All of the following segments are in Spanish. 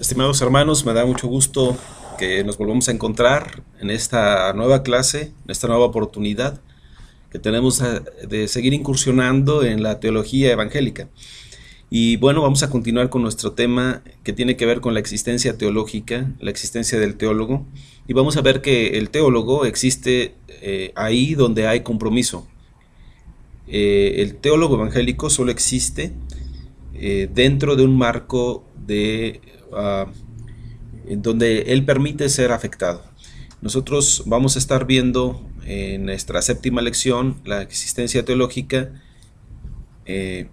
Estimados hermanos, me da mucho gusto que nos volvamos a encontrar en esta nueva clase, en esta nueva oportunidad que tenemos de seguir incursionando en la teología evangélica. Y bueno, vamos a continuar con nuestro tema que tiene que ver con la existencia teológica, la existencia del teólogo. Y vamos a ver que el teólogo existe ahí donde hay compromiso. El teólogo evangélico solo existe dentro de un marco en donde él permite ser afectado. Nosotros vamos a estar viendo en nuestra séptima lección la existencia teológica y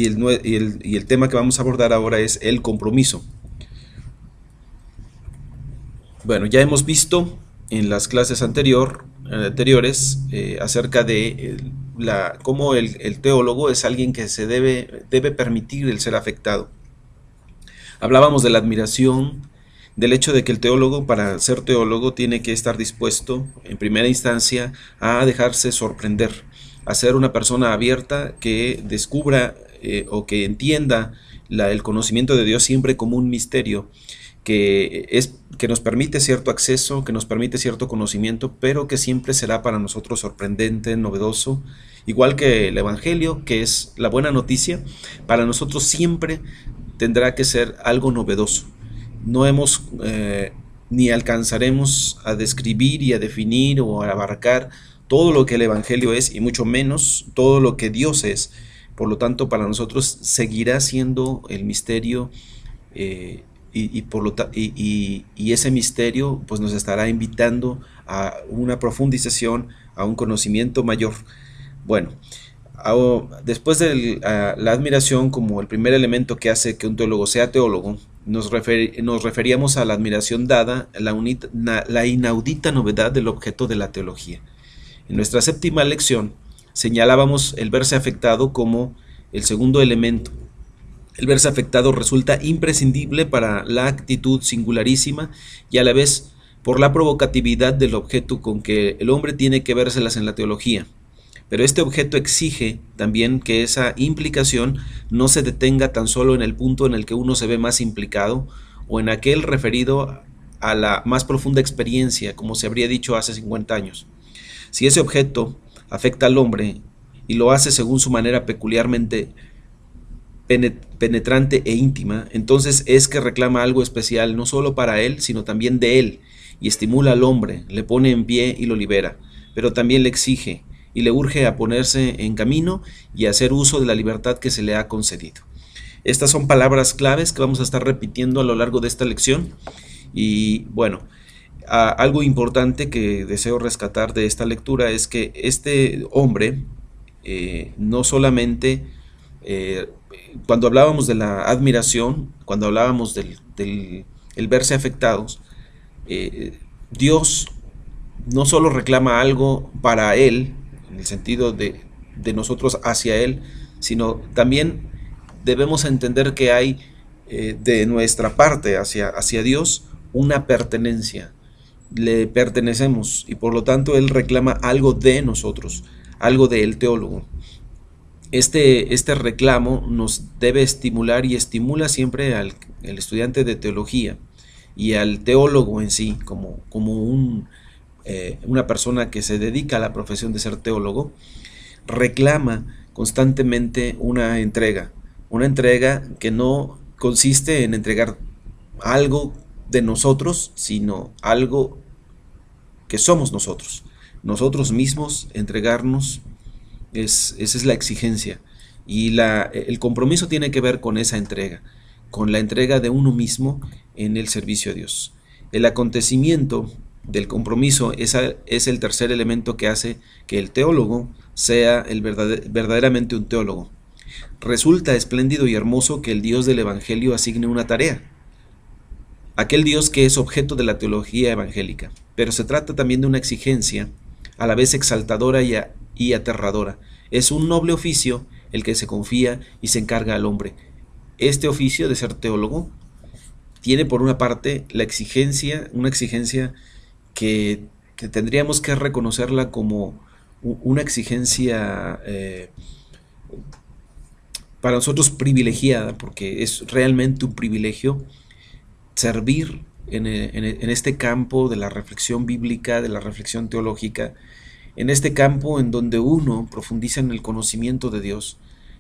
el tema que vamos a abordar ahora es el compromiso. Bueno, ya hemos visto en las clases anteriores acerca de cómo el teólogo es alguien que se debe permitir el ser afectado. Hablábamos de la admiración, del hecho de que el teólogo, para ser teólogo, tiene que estar dispuesto, en primera instancia, a dejarse sorprender, a ser una persona abierta que descubra o que entienda el conocimiento de Dios siempre como un misterio, que nos permite cierto acceso, que nos permite cierto conocimiento, pero que siempre será para nosotros sorprendente, novedoso, igual que el Evangelio, que es la buena noticia, para nosotros siempre tendrá que ser algo novedoso. No hemos ni alcanzaremos a describir y a definir o a abarcar todo lo que el Evangelio es, y mucho menos todo lo que Dios es. Por lo tanto, para nosotros seguirá siendo el misterio y ese misterio pues nos estará invitando a una profundización, a un conocimiento mayor. Bueno, después de la admiración como el primer elemento que hace que un teólogo sea teólogo, nos referíamos a la admiración dada, la inaudita novedad del objeto de la teología. En nuestra séptima lección señalábamos el verse afectado como el segundo elemento. El verse afectado resulta imprescindible para la actitud singularísima y a la vez por la provocatividad del objeto con que el hombre tiene que vérselas en la teología. Pero este objeto exige también que esa implicación no se detenga tan solo en el punto en el que uno se ve más implicado o en aquel referido a la más profunda experiencia, como se habría dicho hace 50 años. Si ese objeto afecta al hombre y lo hace según su manera peculiarmente penetrante e íntima, entonces es que reclama algo especial no solo para él, sino también de él, y estimula al hombre, le pone en pie y lo libera, pero también le exige y le urge a ponerse en camino y a hacer uso de la libertad que se le ha concedido. Estas son palabras claves que vamos a estar repitiendo a lo largo de esta lección. Y bueno, algo importante que deseo rescatar de esta lectura es que este hombre no solamente, cuando hablábamos de la admiración, cuando hablábamos del verse afectados, Dios no solo reclama algo para él, en el sentido de nosotros hacia él, sino también debemos entender que hay de nuestra parte hacia Dios una pertenencia. Le pertenecemos y por lo tanto él reclama algo de nosotros, algo del teólogo. Este reclamo nos debe estimular y estimula siempre al estudiante de teología y al teólogo en sí como una persona que se dedica a la profesión de ser teólogo. Reclama constantemente una entrega que no consiste en entregar algo de nosotros, sino algo que somos nosotros mismos, entregarnos. Esa es la exigencia, y el compromiso tiene que ver con esa entrega, con la entrega de uno mismo en el servicio a Dios. El acontecimiento del compromiso es el tercer elemento que hace que el teólogo sea verdaderamente un teólogo. Resulta espléndido y hermoso que el Dios del Evangelio asigne una tarea, aquel Dios que es objeto de la teología evangélica, pero se trata también de una exigencia a la vez exaltadora y aterradora. Es un noble oficio el que se confía y se encarga al hombre. Este oficio de ser teólogo tiene por una parte una exigencia que tendríamos que reconocerla como una exigencia para nosotros privilegiada, porque es realmente un privilegio servir en este campo de la reflexión bíblica, de la reflexión teológica, en este campo en donde uno profundiza en el conocimiento de Dios.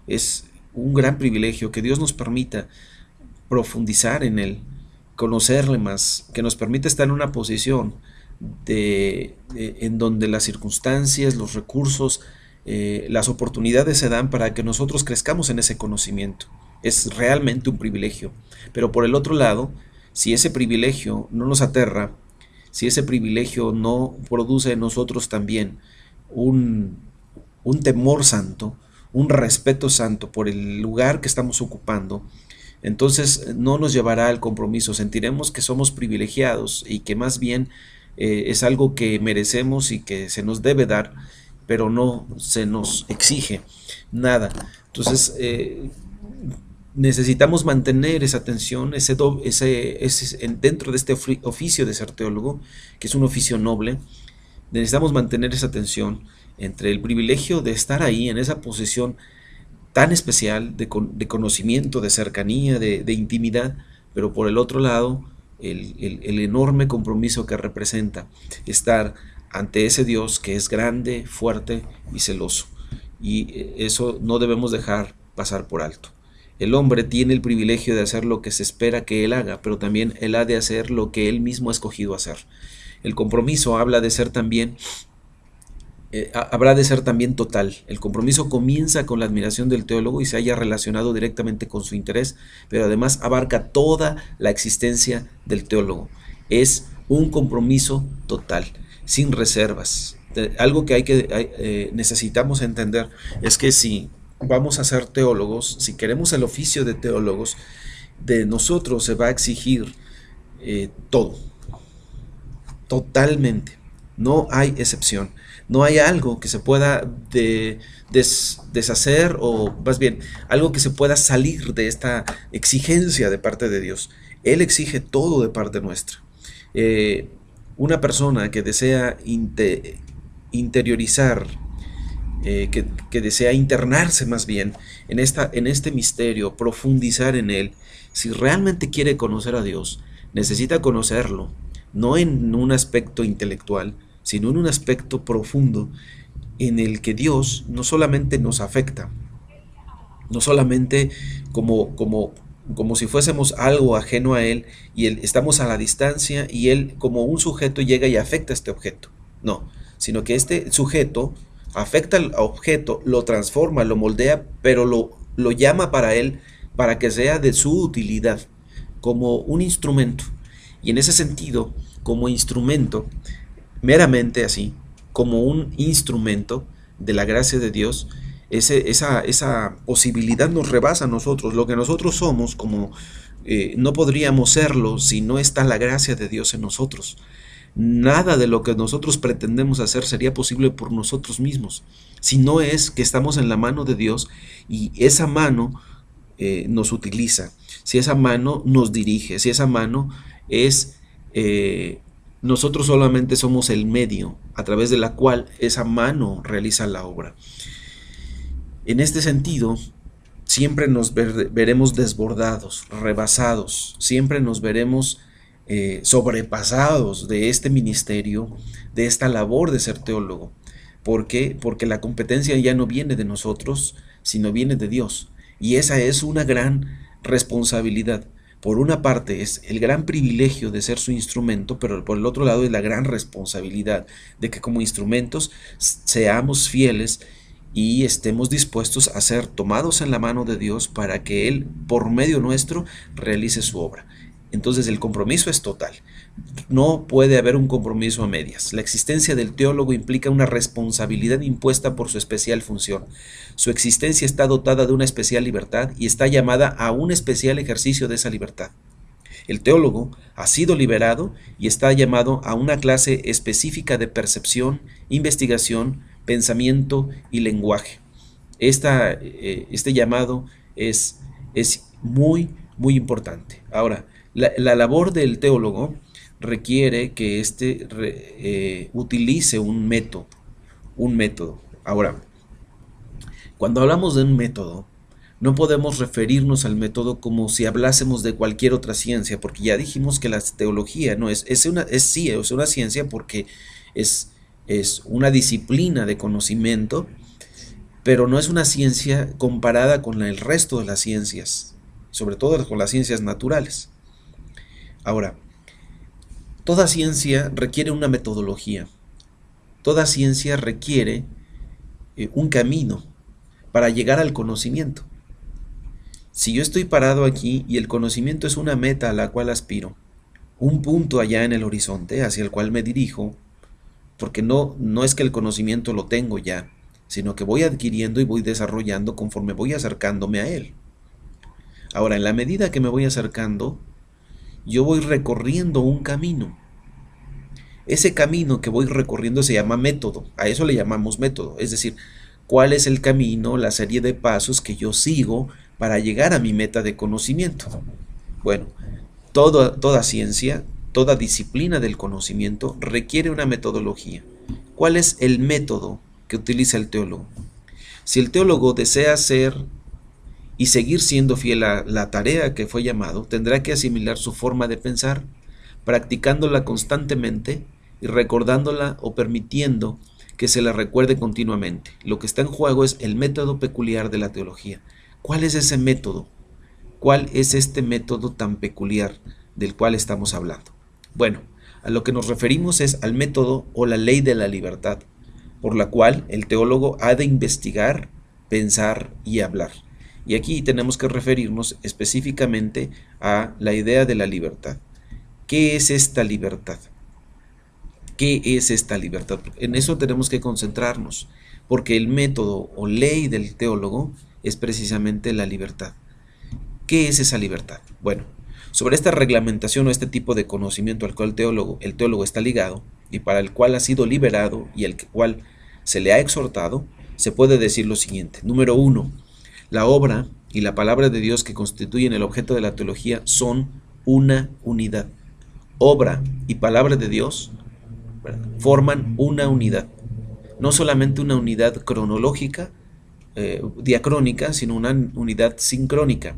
Es un gran privilegio que Dios nos permita profundizar en Él, conocerle más, que nos permita estar en una posición en donde las circunstancias, los recursos, las oportunidades se dan para que nosotros crezcamos en ese conocimiento. Es realmente un privilegio. Pero por el otro lado, si ese privilegio no nos aterra, si ese privilegio no produce en nosotros también un temor santo, un respeto santo por el lugar que estamos ocupando, entonces no nos llevará al compromiso. Sentiremos que somos privilegiados y que más bien es algo que merecemos y que se nos debe dar, pero no se nos exige nada. Entonces necesitamos mantener esa tensión, dentro de este oficio de ser teólogo, que es un oficio noble. Necesitamos mantener esa tensión entre el privilegio de estar ahí en esa posición tan especial de conocimiento, de cercanía, de intimidad, pero por el otro lado, el enorme compromiso que representa estar ante ese Dios que es grande, fuerte y celoso. Y eso no debemos dejar pasar por alto. El hombre tiene el privilegio de hacer lo que se espera que él haga, pero también él ha de hacer lo que él mismo ha escogido hacer. El compromiso habrá de ser también total. El compromiso comienza con la admiración del teólogo y se haya relacionado directamente con su interés, pero además abarca toda la existencia del teólogo. Es un compromiso total, sin reservas. Algo que necesitamos entender es que si vamos a ser teólogos, si queremos el oficio de teólogos, de nosotros se va a exigir todo, totalmente. No hay excepción. No hay algo que se pueda deshacer, o más bien algo que se pueda salir de esta exigencia de parte de Dios. Él exige todo de parte nuestra. Una persona que desea interiorizar, que desea internarse más bien en este misterio, profundizar en él, si realmente quiere conocer a Dios, necesita conocerlo, no en un aspecto intelectual, sino en un aspecto profundo en el que Dios no solamente nos afecta, no solamente como si fuésemos algo ajeno a Él y estamos a la distancia y Él como un sujeto llega y afecta a este objeto. No, sino que este sujeto afecta al objeto, lo transforma, lo moldea, pero lo llama para Él para que sea de su utilidad, como un instrumento. Y en ese sentido, como instrumento, meramente así, como un instrumento de la gracia de Dios, esa posibilidad nos rebasa a nosotros. Lo que nosotros somos, como no podríamos serlo si no está la gracia de Dios en nosotros. Nada de lo que nosotros pretendemos hacer sería posible por nosotros mismos, si no es que estamos en la mano de Dios y esa mano nos utiliza, si esa mano nos dirige, si esa mano es... nosotros solamente somos el medio a través de la cual esa mano realiza la obra. En este sentido, siempre nos veremos desbordados, rebasados, siempre nos veremos sobrepasados de este ministerio, de esta labor de ser teólogo. ¿Por qué? Porque la competencia ya no viene de nosotros, sino viene de Dios. Y esa es una gran responsabilidad. Por una parte es el gran privilegio de ser su instrumento, pero por el otro lado es la gran responsabilidad de que como instrumentos seamos fieles y estemos dispuestos a ser tomados en la mano de Dios para que Él, por medio nuestro, realice su obra. Entonces el compromiso es total. No puede haber un compromiso a medias. La existencia del teólogo implica una responsabilidad impuesta por su especial función. Su existencia está dotada de una especial libertad y está llamada a un especial ejercicio de esa libertad. El teólogo ha sido liberado y está llamado a una clase específica de percepción, investigación, pensamiento y lenguaje. Este llamado es muy, muy importante. Ahora, la labor del teólogo requiere que utilice un método. Ahora, cuando hablamos de un método, No podemos referirnos al método como si hablásemos de cualquier otra ciencia, porque ya dijimos que la teología no es una ciencia porque es, es una disciplina de conocimiento, pero no es una ciencia comparada con el resto de las ciencias, sobre todo con las ciencias naturales. Ahora, toda ciencia requiere una metodología, toda ciencia requiere un camino para llegar al conocimiento. Si yo estoy parado aquí y el conocimiento es una meta a la cual aspiro, un punto allá en el horizonte hacia el cual me dirijo, porque no es que el conocimiento lo tengo ya, sino que voy adquiriendo y voy desarrollando conforme voy acercándome a él. Ahora, en la medida que me voy acercando, yo voy recorriendo un camino. Ese camino que voy recorriendo se llama método, a eso le llamamos método, es decir, cuál es el camino, la serie de pasos que yo sigo para llegar a mi meta de conocimiento. Bueno, toda ciencia, toda disciplina del conocimiento requiere una metodología. ¿Cuál es el método que utiliza el teólogo? Si el teólogo desea ser y seguir siendo fiel a la tarea que fue llamado, tendrá que asimilar su forma de pensar, practicándola constantemente y recordándola o permitiendo que se la recuerde continuamente. Lo que está en juego es el método peculiar de la teología. ¿Cuál es ese método? ¿Cuál es este método tan peculiar del cual estamos hablando? Bueno, a lo que nos referimos es al método o la ley de la libertad, por la cual el teólogo ha de investigar, pensar y hablar. Y aquí tenemos que referirnos específicamente a la idea de la libertad. ¿Qué es esta libertad? ¿Qué es esta libertad? En eso tenemos que concentrarnos, porque el método o ley del teólogo es precisamente la libertad. ¿Qué es esa libertad? Bueno, sobre esta reglamentación o este tipo de conocimiento al cual el teólogo está ligado y para el cual ha sido liberado y al cual se le ha exhortado, se puede decir lo siguiente. Número 1. La obra y la palabra de Dios que constituyen el objeto de la teología son una unidad. Obra y palabra de Dios forman una unidad. No solamente una unidad cronológica, diacrónica, sino una unidad sincrónica.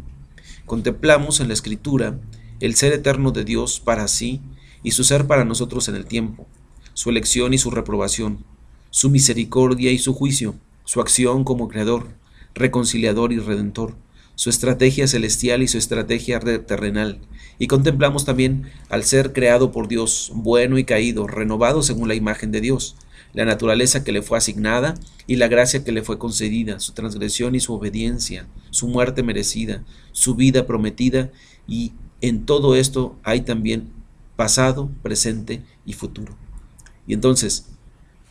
Contemplamos en la Escritura el ser eterno de Dios para sí y su ser para nosotros en el tiempo, su elección y su reprobación, su misericordia y su juicio, su acción como creador, reconciliador y redentor, su estrategia celestial y su estrategia terrenal. Y contemplamos también al ser creado por Dios, bueno y caído, renovado según la imagen de Dios, la naturaleza que le fue asignada y la gracia que le fue concedida, su transgresión y su obediencia, su muerte merecida, su vida prometida, y en todo esto hay también pasado, presente y futuro. Y entonces,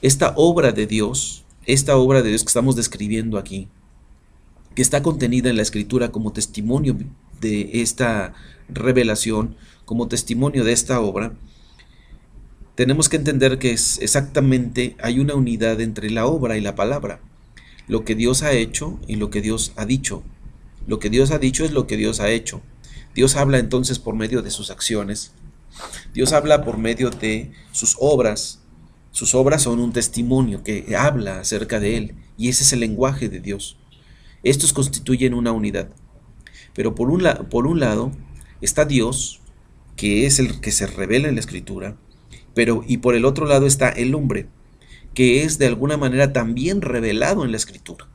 esta obra de Dios que estamos describiendo aquí, que está contenida en la Escritura como testimonio de esta revelación, como testimonio de esta obra, tenemos que entender que hay una unidad entre la obra y la palabra. Lo que Dios ha hecho y lo que Dios ha dicho. Lo que Dios ha dicho es lo que Dios ha hecho. Dios habla entonces por medio de sus acciones. Dios habla por medio de sus obras. Sus obras son un testimonio que habla acerca de Él, y ese es el lenguaje de Dios. Estos constituyen una unidad. Pero por un lado está Dios, que es el que se revela en la Escritura, y por el otro lado está el hombre, que es de alguna manera también revelado en la Escritura.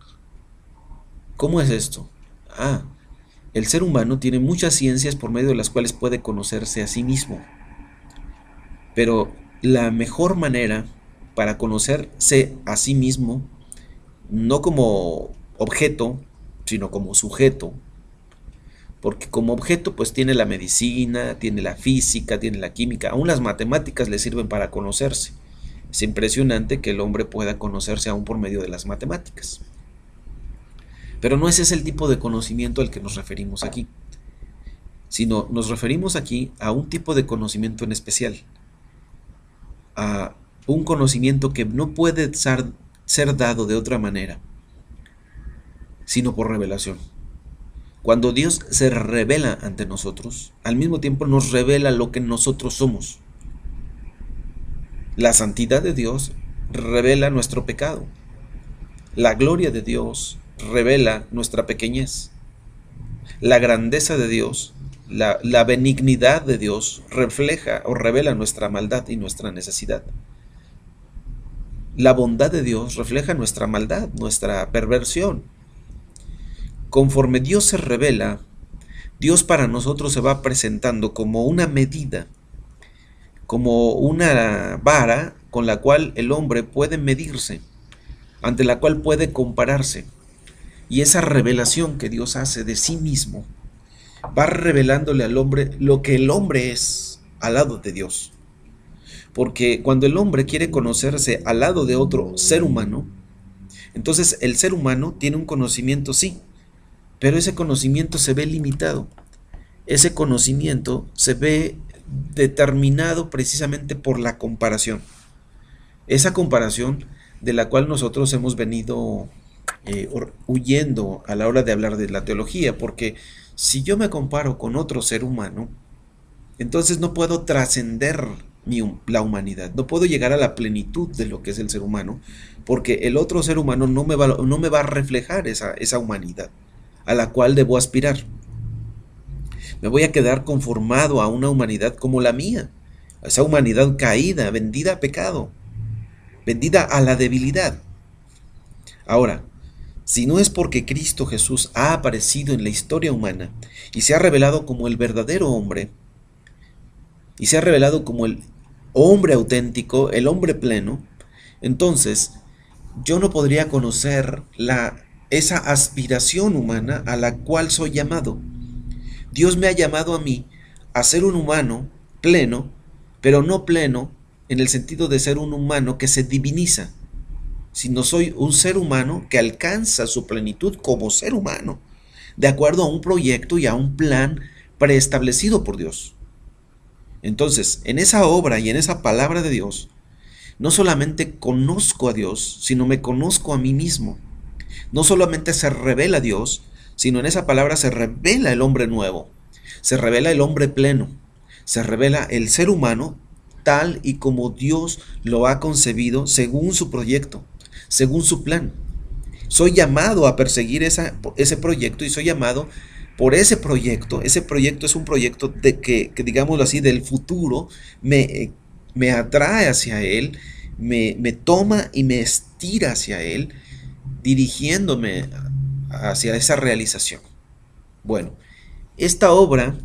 ¿Cómo es esto? El ser humano tiene muchas ciencias por medio de las cuales puede conocerse a sí mismo. Pero la mejor manera para conocerse a sí mismo, no como objeto, sino como sujeto, porque como objeto pues tiene la medicina, tiene la física, tiene la química, aún las matemáticas le sirven para conocerse. Es impresionante que el hombre pueda conocerse aún por medio de las matemáticas. Pero no ese es el tipo de conocimiento al que nos referimos aquí, sino nos referimos aquí a un tipo de conocimiento en especial, a un conocimiento que no puede ser dado de otra manera, sino por revelación. Cuando Dios se revela ante nosotros, al mismo tiempo nos revela lo que nosotros somos. La santidad de Dios revela nuestro pecado. La gloria de Dios revela nuestra pequeñez. La grandeza de Dios, la benignidad de Dios refleja o revela nuestra maldad y nuestra necesidad. La bondad de Dios refleja nuestra maldad, nuestra perversión. Conforme Dios se revela, Dios para nosotros se va presentando como una medida, como una vara con la cual el hombre puede medirse, ante la cual puede compararse. Y esa revelación que Dios hace de sí mismo va revelándole al hombre lo que el hombre es al lado de Dios. Porque cuando el hombre quiere conocerse al lado de otro ser humano, entonces el ser humano tiene un conocimiento, sí, pero ese conocimiento se ve limitado. Ese conocimiento se ve determinado precisamente por la comparación. Esa comparación de la cual nosotros hemos venido huyendo a la hora de hablar de la teología, porque si yo me comparo con otro ser humano, entonces no puedo trascender la humanidad, no puedo llegar a la plenitud de lo que es el ser humano, porque el otro ser humano no me va a reflejar esa humanidad a la cual debo aspirar. Me voy a quedar conformado a una humanidad como la mía, a esa humanidad caída, vendida a pecado, vendida a la debilidad. Ahora, si no es porque Cristo Jesús ha aparecido en la historia humana y se ha revelado como el verdadero hombre, y se ha revelado como el hombre auténtico, el hombre pleno, entonces yo no podría conocer esa aspiración humana a la cual soy llamado. Dios me ha llamado a mí a ser un humano pleno, pero no pleno en el sentido de ser un humano que se diviniza, sino soy un ser humano que alcanza su plenitud como ser humano, de acuerdo a un proyecto y a un plan preestablecido por Dios. Entonces, en esa obra y en esa palabra de Dios, no solamente conozco a Dios, sino me conozco a mí mismo. No solamente se revela Dios, sino en esa palabra se revela el hombre nuevo, se revela el hombre pleno, se revela el ser humano tal y como Dios lo ha concebido según su proyecto, según su plan. Soy llamado a perseguir ese proyecto y soy llamado por ese proyecto. Ese proyecto es un proyecto de que digámoslo así, del futuro, me atrae hacia Él, me toma y me estira hacia Él, dirigiéndome hacia esa realización. Bueno, esta obra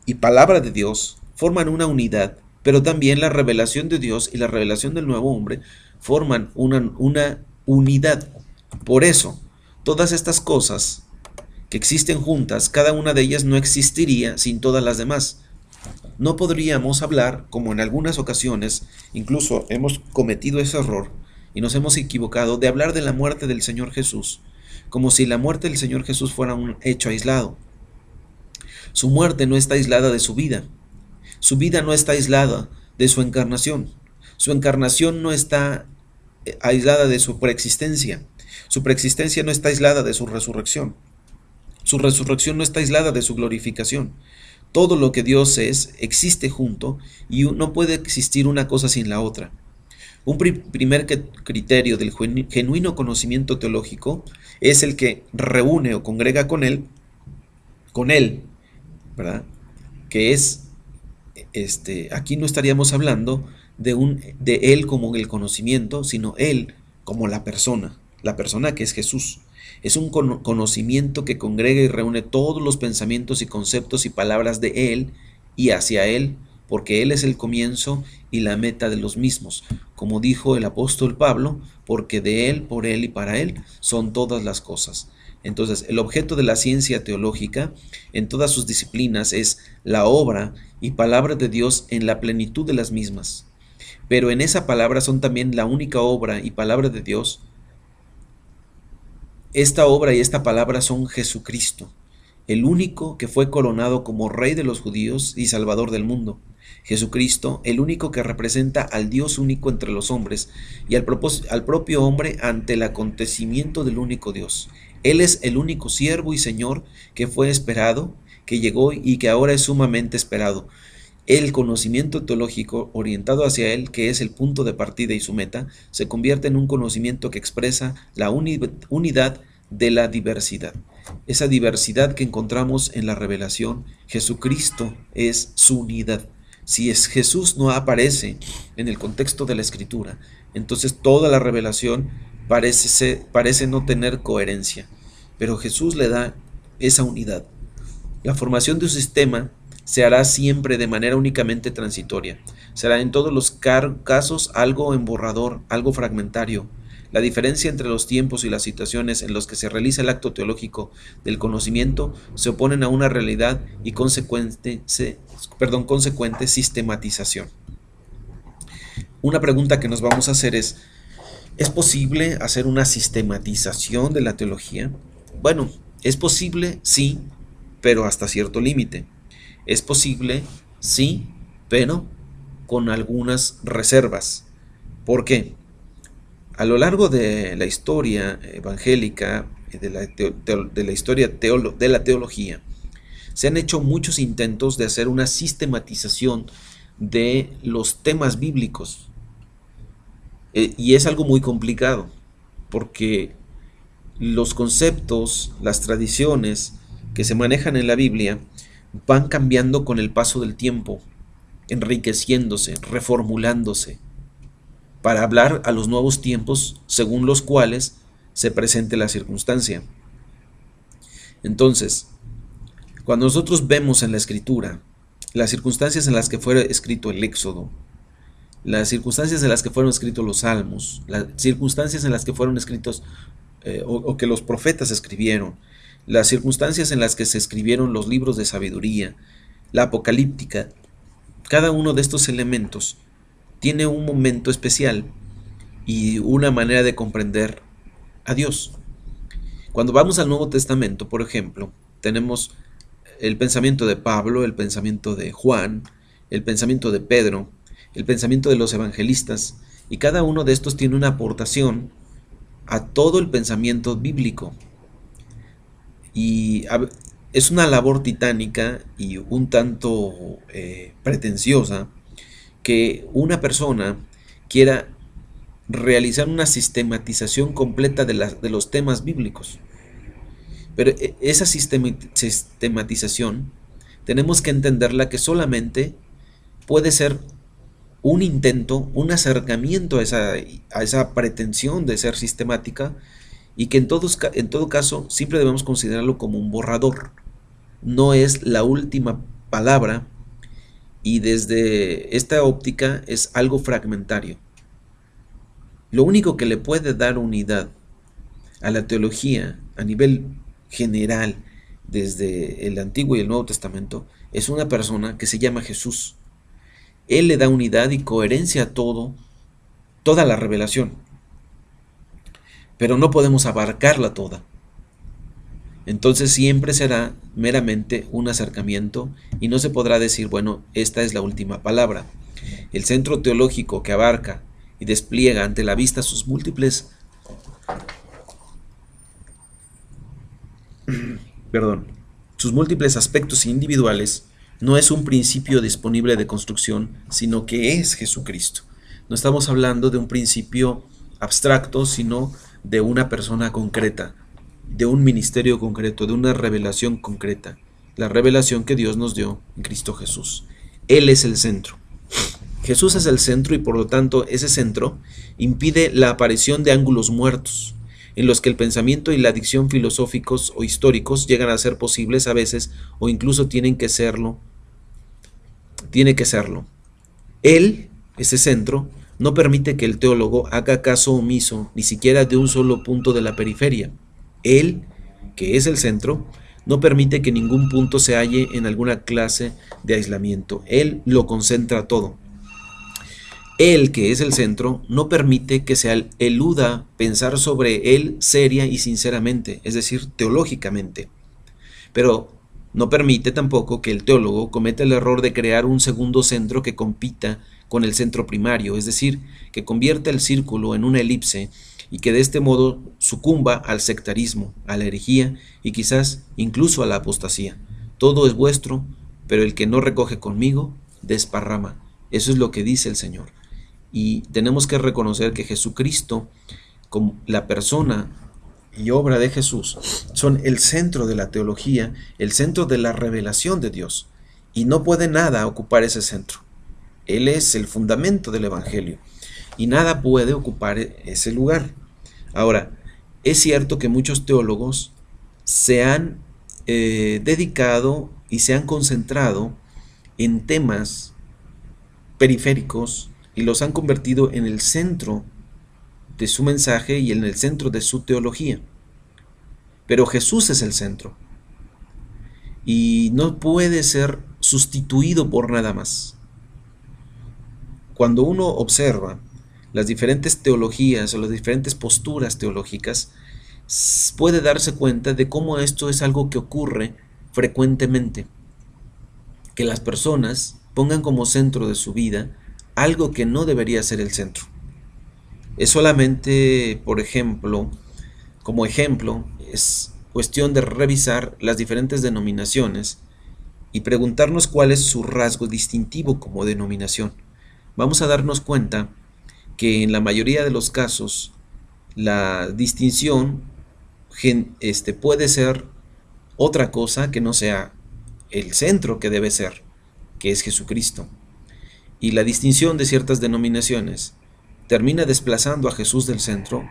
y palabra de Dios forman una unidad, pero también la revelación de Dios y la revelación del nuevo hombre forman una unidad. Por eso, todas estas cosas que existen juntas, cada una de ellas no existiría sin todas las demás. No podríamos hablar, como en algunas ocasiones, incluso hemos cometido ese error y nos hemos equivocado, de hablar de la muerte del Señor Jesús, como si la muerte del Señor Jesús fuera un hecho aislado. Su muerte no está aislada de su vida no está aislada de su encarnación no está aislada de su preexistencia no está aislada de su resurrección no está aislada de su glorificación. Todo lo que Dios es existe junto y no puede existir una cosa sin la otra. Un primer criterio del genuino conocimiento teológico es el que reúne o congrega con él, ¿verdad? Que es, aquí no estaríamos hablando de él como el conocimiento, sino él como la persona que es Jesús. Es un conocimiento que congrega y reúne todos los pensamientos y conceptos y palabras de él y hacia él, porque él es el comienzo y la meta de los mismos. Como dijo el apóstol Pablo, porque de él, por él y para él son todas las cosas. Entonces, el objeto de la ciencia teológica en todas sus disciplinas es la obra y palabra de Dios en la plenitud de las mismas. Pero en esa palabra son también la única obra y palabra de Dios. Esta obra y esta palabra son Jesucristo, el único que fue coronado como Rey de los judíos y Salvador del mundo. Jesucristo, el único que representa al Dios único entre los hombres y al propio hombre ante el acontecimiento del único Dios. Él es el único siervo y Señor que fue esperado, que llegó y que ahora es sumamente esperado. El conocimiento teológico orientado hacia Él, que es el punto de partida y su meta, se convierte en un conocimiento que expresa la unidad de la diversidad. esa diversidad que encontramos en la revelación, Jesucristo es su unidad. Si es Jesús no aparece en el contexto de la Escritura, entonces toda la revelación parece no tener coherencia. Pero Jesús le da esa unidad. La formación de un sistema se hará siempre de manera únicamente transitoria. Será en todos los casos algo emborrador, algo fragmentario. La diferencia entre los tiempos y las situaciones en los que se realiza el acto teológico del conocimiento se oponen a una realidad y consecuente sistematización. Una pregunta que nos vamos a hacer ¿es posible hacer una sistematización de la teología? Bueno, es posible, sí, pero hasta cierto límite. Es posible, sí, pero con algunas reservas. ¿Por qué? A lo largo de la historia evangélica, de la historia de la teología, se han hecho muchos intentos de hacer una sistematización de los temas bíblicos. Y es algo muy complicado, porque los conceptos, las tradiciones que se manejan en la Biblia van cambiando con el paso del tiempo, enriqueciéndose, reformulándose, para hablar a los nuevos tiempos según los cuales se presente la circunstancia. Entonces, cuando nosotros vemos en la Escritura las circunstancias en las que fue escrito el Éxodo, las circunstancias en las que fueron escritos los Salmos, las circunstancias en las que fueron escritos o que los profetas escribieron, las circunstancias en las que se escribieron los libros de sabiduría, la apocalíptica, cada uno de estos elementos tiene un momento especial y una manera de comprender a Dios. Cuando vamos al Nuevo Testamento, por ejemplo, tenemos el pensamiento de Pablo, el pensamiento de Juan, el pensamiento de Pedro, el pensamiento de los evangelistas, y cada uno de estos tiene una aportación a todo el pensamiento bíblico. Y es una labor titánica y un tanto pretenciosa que una persona quiera realizar una sistematización completa de los temas bíblicos. Pero esa sistematización tenemos que entenderla que solamente puede ser un intento, un acercamiento a esa pretensión de ser sistemática, y que en todo caso siempre debemos considerarlo como un borrador. No es la última palabra, y desde esta óptica es algo fragmentario. Lo único que le puede dar unidad a la teología a nivel general desde el Antiguo y el Nuevo Testamento es una persona que se llama Jesús. Él le da unidad y coherencia a toda la revelación, pero no podemos abarcarla toda. Entonces siempre será meramente un acercamiento y no se podrá decir, bueno, esta es la última palabra. El centro teológico que abarca y despliega ante la vista sus múltiples aspectos individuales no es un principio disponible de construcción, sino que es Jesucristo. No estamos hablando de un principio abstracto, sino de una persona concreta, de un ministerio concreto, de una revelación concreta, la revelación que Dios nos dio en Cristo Jesús. Él es el centro. Jesús es el centro y por lo tanto ese centro impide la aparición de ángulos muertos, en los que el pensamiento y la dicción filosóficos o históricos llegan a ser posibles a veces o incluso tiene que serlo. Él, ese centro, no permite que el teólogo haga caso omiso ni siquiera de un solo punto de la periferia. Él, que es el centro, no permite que ningún punto se halle en alguna clase de aislamiento. Él lo concentra todo. Él, que es el centro, no permite que se eluda pensar sobre él seria y sinceramente, es decir, teológicamente. Pero no permite tampoco que el teólogo cometa el error de crear un segundo centro que compita con el centro primario, es decir, que convierta el círculo en una elipse y que de este modo sucumba al sectarismo, a la herejía y quizás incluso a la apostasía. Todo es vuestro, pero el que no recoge conmigo, desparrama. Eso es lo que dice el Señor. Y tenemos que reconocer que Jesucristo, como la persona y obra de Jesús son el centro de la teología, el centro de la revelación de Dios, y no puede nada ocupar ese centro. Él es el fundamento del Evangelio, y nada puede ocupar ese lugar. Ahora, es cierto que muchos teólogos se han dedicado y se han concentrado en temas periféricos y los han convertido en el centro de su mensaje y en el centro de su teología. Pero Jesús es el centro y no puede ser sustituido por nada más. Cuando uno observa las diferentes teologías o las diferentes posturas teológicas, puede darse cuenta de cómo esto es algo que ocurre frecuentemente, que las personas pongan como centro de su vida algo que no debería ser el centro. Es solamente, por ejemplo, como ejemplo, es cuestión de revisar las diferentes denominaciones y preguntarnos cuál es su rasgo distintivo como denominación. Vamos a darnos cuenta que en la mayoría de los casos la distinción puede ser otra cosa que no sea el centro que debe ser, que es Jesucristo. Y la distinción de ciertas denominaciones termina desplazando a Jesús del centro,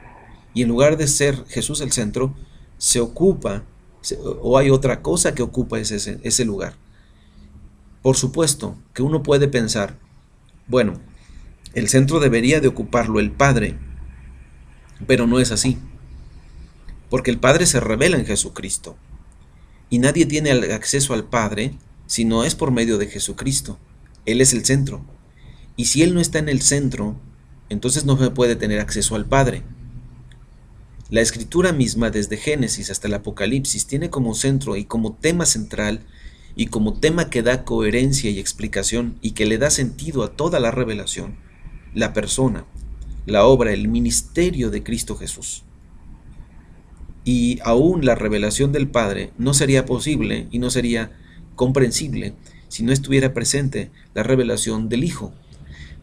y en lugar de ser Jesús el centro, se ocupa, o hay otra cosa que ocupa ese lugar. Por supuesto que uno puede pensar, bueno, el centro debería de ocuparlo el Padre, pero no es así, porque el Padre se revela en Jesucristo, y nadie tiene acceso al Padre si no es por medio de Jesucristo. Él es el centro, y si Él no está en el centro, entonces no se puede tener acceso al Padre. La Escritura misma, desde Génesis hasta el Apocalipsis, tiene como centro y como tema central y como tema que da coherencia y explicación y que le da sentido a toda la revelación, la persona, la obra, el ministerio de Cristo Jesús. Y aún la revelación del Padre no sería posible y no sería comprensible si no estuviera presente la revelación del Hijo.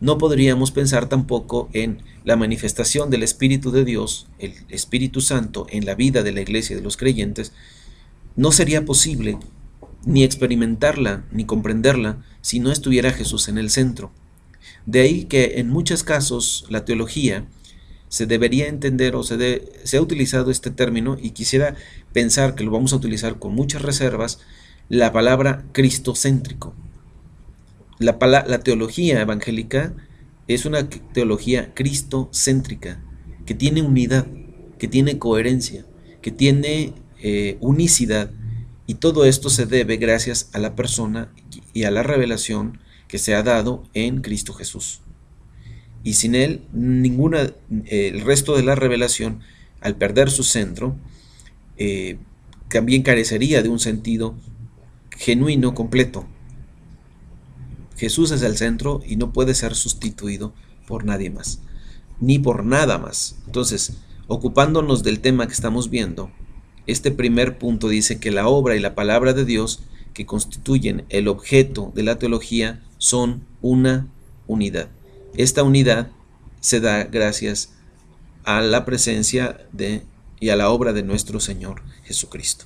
No podríamos pensar tampoco en la manifestación del Espíritu de Dios, el Espíritu Santo, en la vida de la iglesia de los creyentes. No sería posible ni experimentarla ni comprenderla si no estuviera Jesús en el centro. De ahí que en muchos casos la teología se debería entender o se ha utilizado este término, y quisiera pensar que lo vamos a utilizar con muchas reservas, la palabra cristocéntrico. La teología evangélica es una teología cristocéntrica, que tiene unidad, que tiene coherencia, que tiene unicidad, y todo esto se debe gracias a la persona y a la revelación que se ha dado en Cristo Jesús. Y sin Él, el resto de la revelación, al perder su centro, también carecería de un sentido genuino, completo. Jesús es el centro y no puede ser sustituido por nadie más, ni por nada más. Entonces, ocupándonos del tema que estamos viendo, este primer punto dice que la obra y la palabra de Dios, que constituyen el objeto de la teología, son una unidad. Esta unidad se da gracias a la presencia y a la obra de nuestro Señor Jesucristo.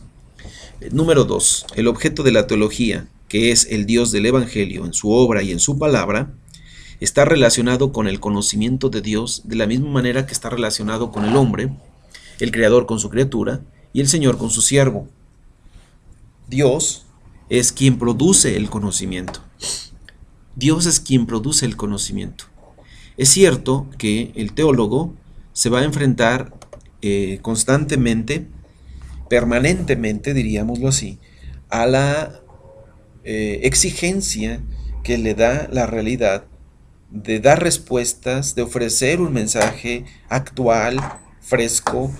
Número 2. El objeto de la teología, que es el Dios del Evangelio en su obra y en su palabra, está relacionado con el conocimiento de Dios de la misma manera que está relacionado con el hombre, el Creador con su criatura y el Señor con su siervo. Dios es quien produce el conocimiento. Dios es quien produce el conocimiento. Es cierto que el teólogo se va a enfrentar constantemente, permanentemente, diríamoslo así, a la exigencia que le da la realidad de dar respuestas, de ofrecer un mensaje actual, fresco,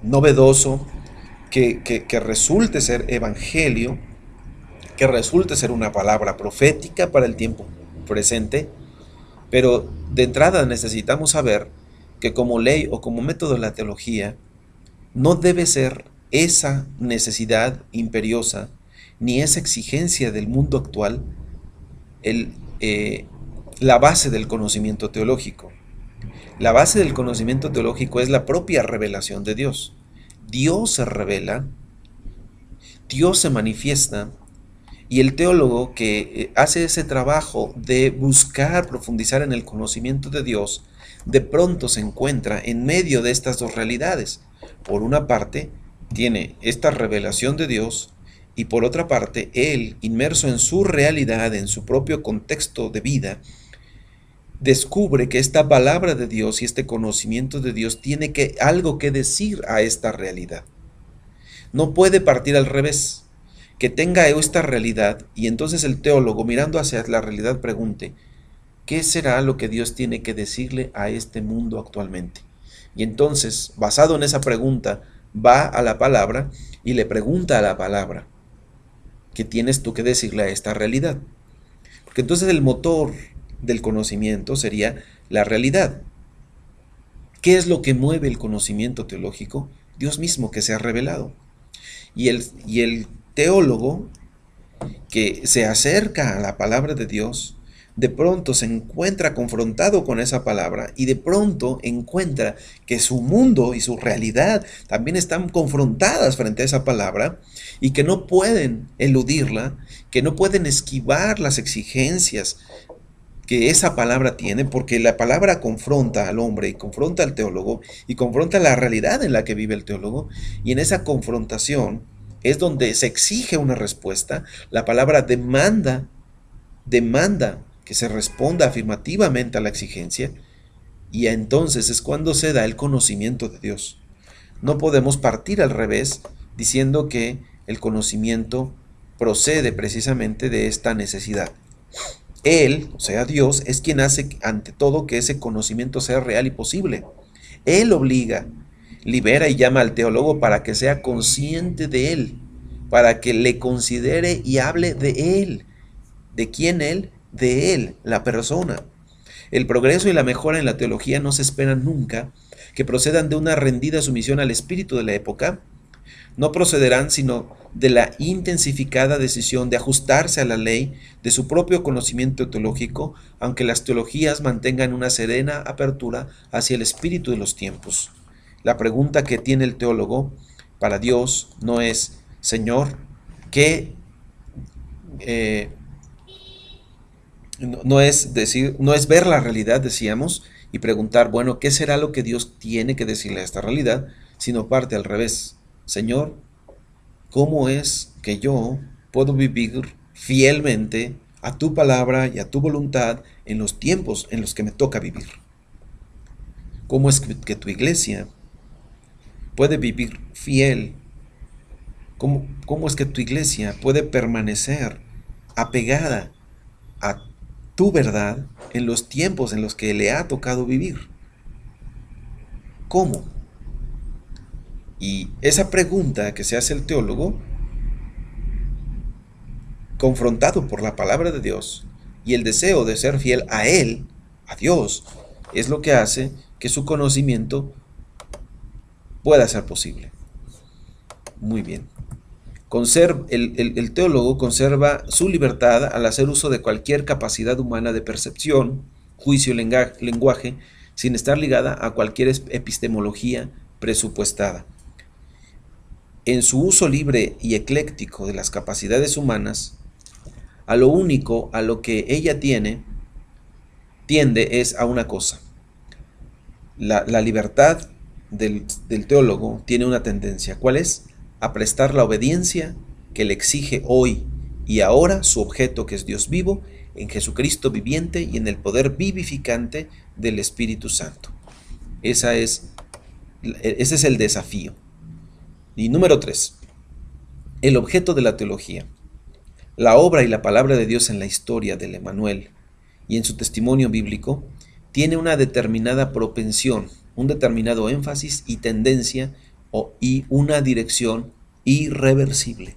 novedoso, que resulte ser evangelio, que resulte ser una palabra profética para el tiempo presente. Pero de entrada necesitamos saber que como ley o como método de la teología no debe ser esa necesidad imperiosa ni esa exigencia del mundo actual la base del conocimiento teológico. La base del conocimiento teológico es la propia revelación de Dios. Dios se revela, Dios se manifiesta, y el teólogo que hace ese trabajo de buscar profundizar en el conocimiento de Dios, de pronto se encuentra en medio de estas dos realidades. Por una parte, tiene esta revelación de Dios, y por otra parte, él, inmerso en su realidad, en su propio contexto de vida, descubre que esta palabra de Dios y este conocimiento de Dios tiene algo que decir a esta realidad. No puede partir al revés, que tenga esta realidad y entonces el teólogo, mirando hacia la realidad, pregunte, ¿qué será lo que Dios tiene que decirle a este mundo actualmente? Y entonces, basado en esa pregunta, va a la palabra y le pregunta a la palabra, ¿qué tienes tú que decirle a esta realidad? Porque entonces el motor del conocimiento sería la realidad. ¿Qué es lo que mueve el conocimiento teológico? Dios mismo que se ha revelado. Y el teólogo que se acerca a la palabra de Dios, de pronto se encuentra confrontado con esa palabra y de pronto encuentra que su mundo y su realidad también están confrontadas frente a esa palabra y que no pueden eludirla, que no pueden esquivar las exigencias que esa palabra tiene, porque la palabra confronta al hombre y confronta al teólogo y confronta la realidad en la que vive el teólogo, y en esa confrontación es donde se exige una respuesta. La palabra demanda que se responda afirmativamente a la exigencia, y entonces es cuando se da el conocimiento de Dios. No podemos partir al revés diciendo que el conocimiento procede precisamente de esta necesidad. Él, o sea Dios, es quien hace ante todo que ese conocimiento sea real y posible. Él obliga, libera y llama al teólogo para que sea consciente de él, para que le considere y hable de él. ¿De quién él? De él, la persona. El progreso y la mejora en la teología no se esperan nunca que procedan de una rendida sumisión al espíritu de la época. No procederán sino de la intensificada decisión de ajustarse a la ley de su propio conocimiento teológico, aunque las teologías mantengan una serena apertura hacia el espíritu de los tiempos. La pregunta que tiene el teólogo para Dios no es, Señor, ¿qué? No es decir, no es ver la realidad, decíamos, y preguntar, bueno, ¿qué será lo que Dios tiene que decirle a esta realidad? Sino parte al revés. Señor, ¿cómo es que yo puedo vivir fielmente a tu palabra y a tu voluntad en los tiempos en los que me toca vivir? ¿Cómo es que tu iglesia puede vivir fiel? ¿Cómo es que tu iglesia puede permanecer apegada a tu verdad en los tiempos en los que le ha tocado vivir? ¿Cómo? Y esa pregunta que se hace el teólogo, confrontado por la palabra de Dios y el deseo de ser fiel a Él, a Dios, es lo que hace que su conocimiento pueda ser posible. Muy bien. El teólogo conserva su libertad al hacer uso de cualquier capacidad humana de percepción, juicio y lenguaje, sin estar ligada a cualquier epistemología presupuestada. En su uso libre y ecléctico de las capacidades humanas, a lo único a lo que ella tiende es a una cosa. La libertad del teólogo tiene una tendencia. ¿Cuál es? A prestar la obediencia que le exige hoy y ahora su objeto, que es Dios vivo, en Jesucristo viviente y en el poder vivificante del Espíritu Santo. Ese es el desafío. Y número 3, el objeto de la teología. La obra y la palabra de Dios en la historia del Emmanuel y en su testimonio bíblico tiene una determinada propensión, un determinado énfasis y tendencia y una dirección irreversible.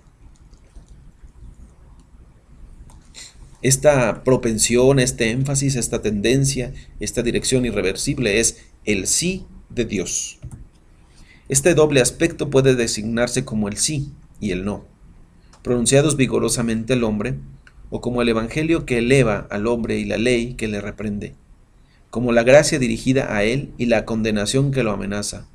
Esta propensión, este énfasis, esta tendencia, esta dirección irreversible es el sí de Dios. Este doble aspecto puede designarse como el sí y el no, pronunciados vigorosamente al hombre, o como el evangelio que eleva al hombre y la ley que le reprende. como la gracia dirigida a él y la condenación que lo amenaza,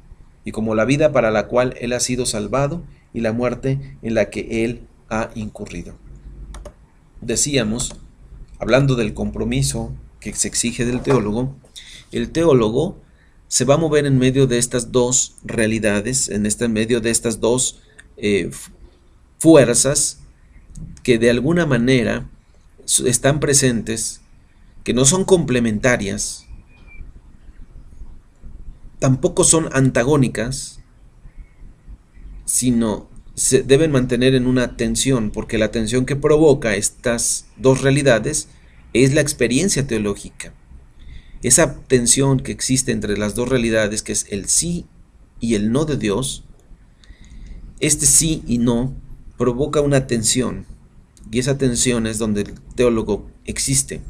y como la vida para la cual él ha sido salvado y la muerte en la que él ha incurrido. Decíamos, hablando del compromiso que se exige del teólogo, el teólogo se va a mover en medio de estas dos realidades, en medio de estas dos fuerzas que de alguna manera están presentes, que no son complementarias, tampoco son antagónicas, sino se deben mantener en una tensión, porque la tensión que provoca estas dos realidades es la experiencia teológica. Esa tensión que existe entre las dos realidades, que es el sí y el no de Dios, este sí y no provoca una tensión, y esa tensión es donde el teólogo existe,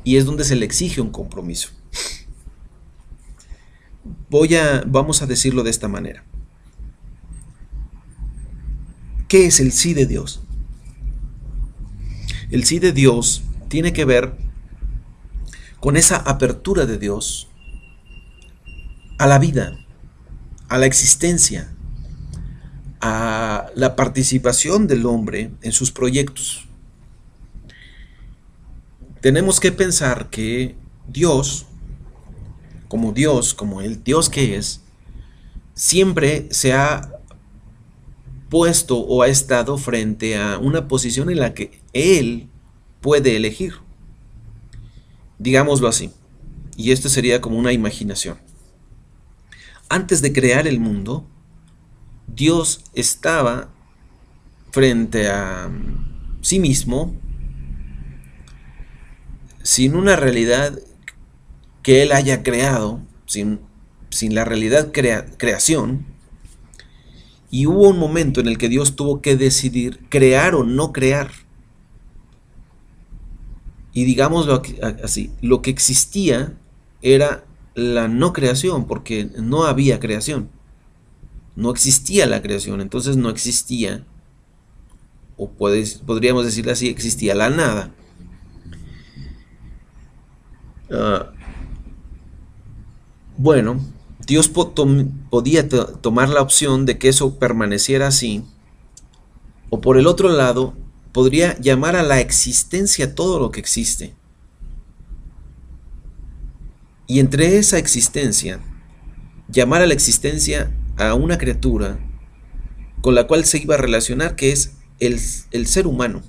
y es donde se le exige un compromiso. Vamos a decirlo de esta manera. ¿Qué es el sí de Dios? El sí de Dios tiene que ver con esa apertura de Dios a la vida, a la existencia, a la participación del hombre en sus proyectos. Tenemos que pensar que Dios, como el Dios que es, siempre se ha puesto o ha estado frente a una posición en la que Él puede elegir. Digámoslo así, y esto sería como una imaginación. Antes de crear el mundo, Dios estaba frente a sí mismo, sin una realidad que Él haya creado, sin la realidad creación, y hubo un momento en el que Dios tuvo que decidir crear o no crear. Y digámoslo así, lo que existía era la no creación, porque no había creación. No existía la creación, entonces no existía, o podríamos decirlo así, existía la nada. Bueno, Dios podía tomar la opción de que eso permaneciera así, o por el otro lado, podría llamar a la existencia todo lo que existe. Y entre esa existencia, llamar a la existencia a una criatura con la cual se iba a relacionar, que es el ser humano.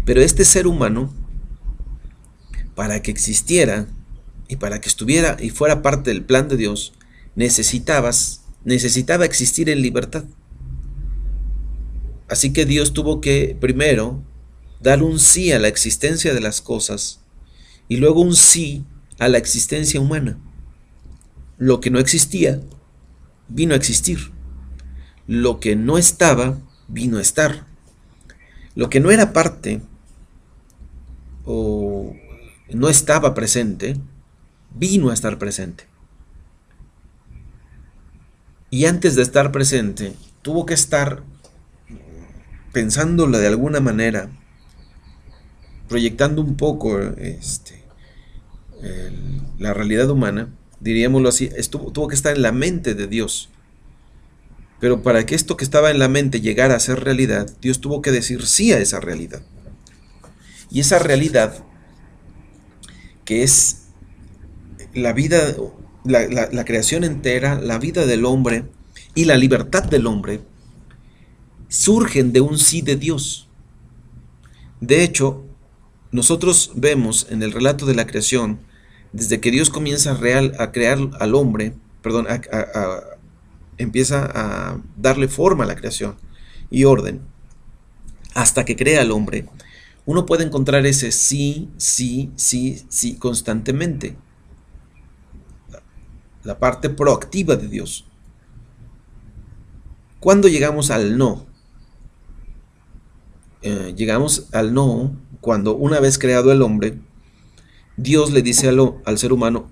Pero este ser humano, para que existiera y para que estuviera y fuera parte del plan de Dios, necesitaba existir en libertad. Así que Dios tuvo que primero dar un sí a la existencia de las cosas y luego un sí a la existencia humana. Lo que no existía vino a existir. Lo que no estaba vino a estar. Lo que no era parte o no estaba presente vino a estar presente. Y antes de estar presente tuvo que estar, pensándolo de alguna manera, proyectando un poco la realidad humana, diríamoslo así, tuvo que estar en la mente de Dios. Pero para que esto que estaba en la mente llegara a ser realidad, Dios tuvo que decir sí a esa realidad. Y esa realidad, que es la vida, la creación entera, la vida del hombre y la libertad del hombre, surgen de un sí de Dios. De hecho, nosotros vemos en el relato de la creación, desde que Dios comienza a crear al hombre, empieza a darle forma a la creación y orden, hasta que crea al hombre, uno puede encontrar ese sí, sí, sí, sí constantemente. La parte proactiva de Dios. ¿Cuándo llegamos al no? Llegamos al no cuando, una vez creado el hombre, Dios le dice al ser humano: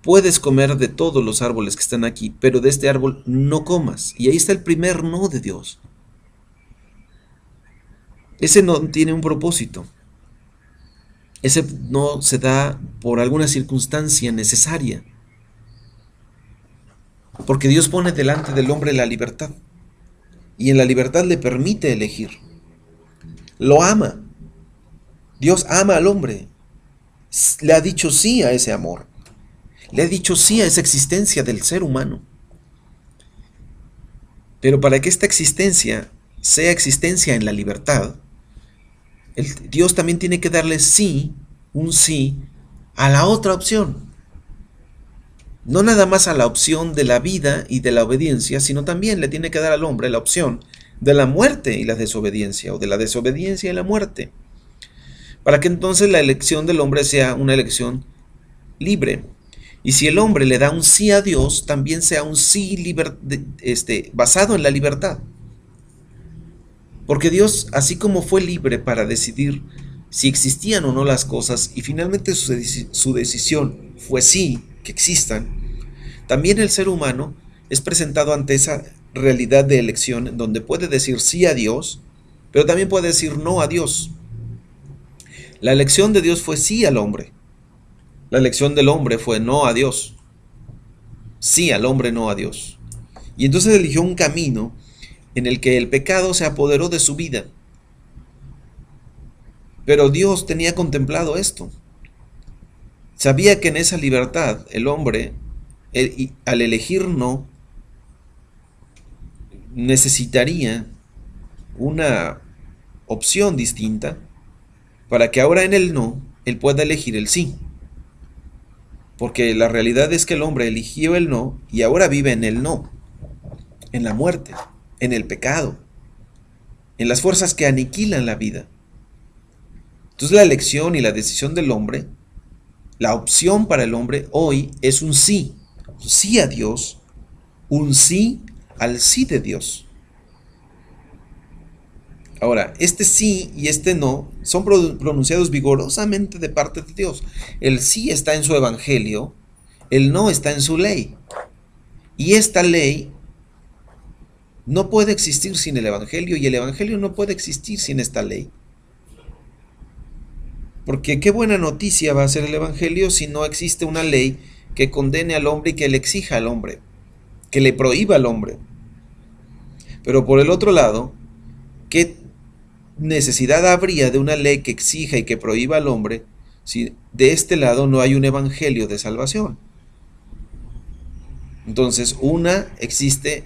puedes comer de todos los árboles que están aquí, pero de este árbol no comas. Y ahí está el primer no de Dios. Ese no tiene un propósito. ese no se da por alguna circunstancia necesaria, porque Dios pone delante del hombre la libertad, y en la libertad le permite elegir. Lo ama. Dios ama al hombre. Le ha dicho sí a ese amor. Le ha dicho sí a esa existencia del ser humano. Pero para que esta existencia sea existencia en la libertad, Dios también tiene que darle sí, un sí, a la otra opción. No nada más a la opción de la vida y de la obediencia, sino también le tiene que dar al hombre la opción de la muerte y la desobediencia, o de la desobediencia y la muerte, para que entonces la elección del hombre sea una elección libre. Y si el hombre le da un sí a Dios, también sea un sí basado en la libertad. Porque Dios, así como fue libre para decidir si existían o no las cosas, y finalmente su decisión fue sí, que existan, también el ser humano es presentado ante esa realidad de elección donde puede decir sí a Dios, pero también puede decir no a Dios. La elección de Dios fue sí al hombre. La elección del hombre fue no a Dios. Sí al hombre, no a Dios. Y entonces eligió un camino en el que el pecado se apoderó de su vida. Pero Dios tenía contemplado esto. Sabía que en esa libertad el hombre, al elegir no, necesitaría una opción distinta para que ahora en el no, él pueda elegir el sí. Porque la realidad es que el hombre eligió el no y ahora vive en el no, en la muerte, en el pecado, en las fuerzas que aniquilan la vida. Entonces la elección y la decisión del hombre, la opción para el hombre hoy es un sí a Dios, un sí al sí de Dios. Ahora, este sí y este no son pronunciados vigorosamente de parte de Dios. El sí está en su evangelio, el no está en su ley. Y esta ley no puede existir sin el evangelio y el evangelio no puede existir sin esta ley. Porque qué buena noticia va a ser el evangelio si no existe una ley que condene al hombre y que le exija al hombre, que le prohíba al hombre. Pero por el otro lado, ¿qué necesidad habría de una ley que exija y que prohíba al hombre si de este lado no hay un evangelio de salvación? Entonces, una existe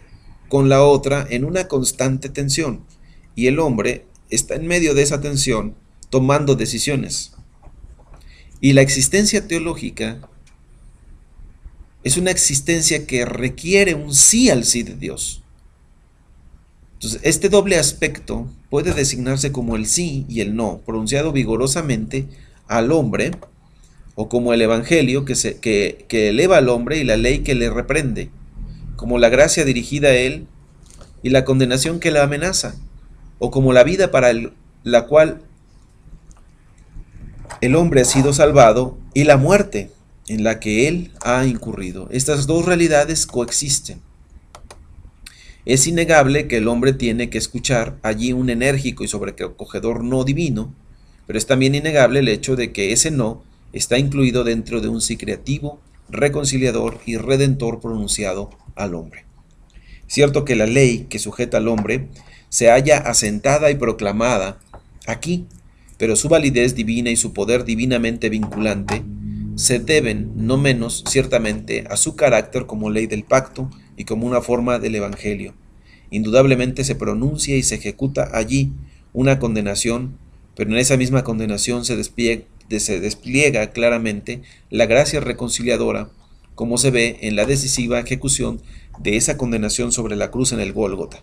con la otra en una constante tensión, y el hombre está en medio de esa tensión tomando decisiones. Y la existencia teológica es una existencia que requiere un sí al sí de Dios. Entonces, este doble aspecto puede designarse como el sí y el no, pronunciado vigorosamente al hombre, o como el evangelio que eleva al hombre y la ley que le reprende, como la gracia dirigida a él y la condenación que le amenaza, o como la vida para la cual el hombre ha sido salvado y la muerte en la que él ha incurrido. Estas dos realidades coexisten. Es innegable que el hombre tiene que escuchar allí un enérgico y sobrecogedor no divino, pero es también innegable el hecho de que ese no está incluido dentro de un sí creativo, reconciliador y redentor pronunciado al hombre. Cierto que la ley que sujeta al hombre se halla asentada y proclamada aquí, pero su validez divina y su poder divinamente vinculante se deben, no menos, ciertamente, a su carácter como ley del pacto y como una forma del evangelio. Indudablemente se pronuncia y se ejecuta allí una condenación, pero en esa misma condenación se despliega claramente la gracia reconciliadora, como se ve en la decisiva ejecución de esa condenación sobre la cruz en el Gólgota.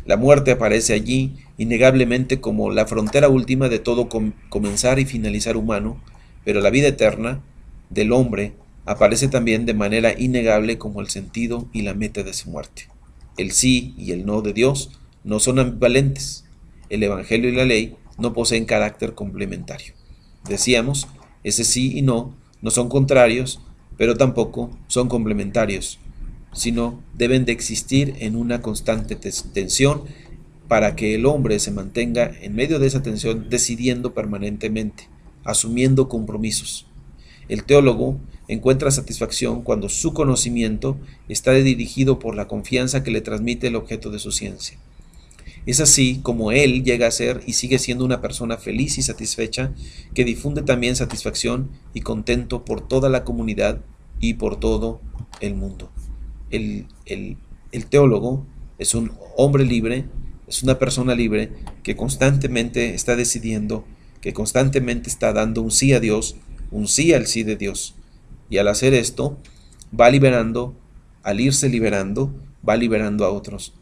La muerte aparece allí innegablemente como la frontera última de todo comenzar y finalizar humano, pero la vida eterna del hombre aparece también de manera innegable como el sentido y la meta de su muerte. El sí y el no de Dios no son ambivalentes. El evangelio y la ley no poseen carácter complementario. Decíamos, ese sí y no son contrarios, pero tampoco son complementarios, sino deben de existir en una constante tensión para que el hombre se mantenga en medio de esa tensión decidiendo permanentemente asumiendo compromisos. El teólogo encuentra satisfacción cuando su conocimiento está dirigido por la confianza que le transmite el objeto de su ciencia. Es así como él llega a ser y sigue siendo una persona feliz y satisfecha, que difunde también satisfacción y contento por toda la comunidad y por todo el mundo. El teólogo es un hombre libre, es una persona libre que constantemente está decidiendo, que constantemente está dando un sí a Dios, un sí al sí de Dios. Y al hacer esto, va liberando, al irse liberando, va liberando a otros.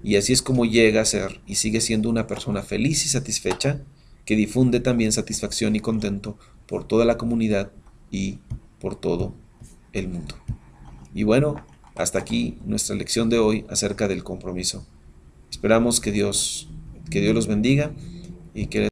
Y así es como llega a ser y sigue siendo una persona feliz y satisfecha, que difunde también satisfacción y contento por toda la comunidad y por todo el mundo. Y bueno, hasta aquí nuestra lección de hoy acerca del compromiso. Esperamos que Dios los bendiga y que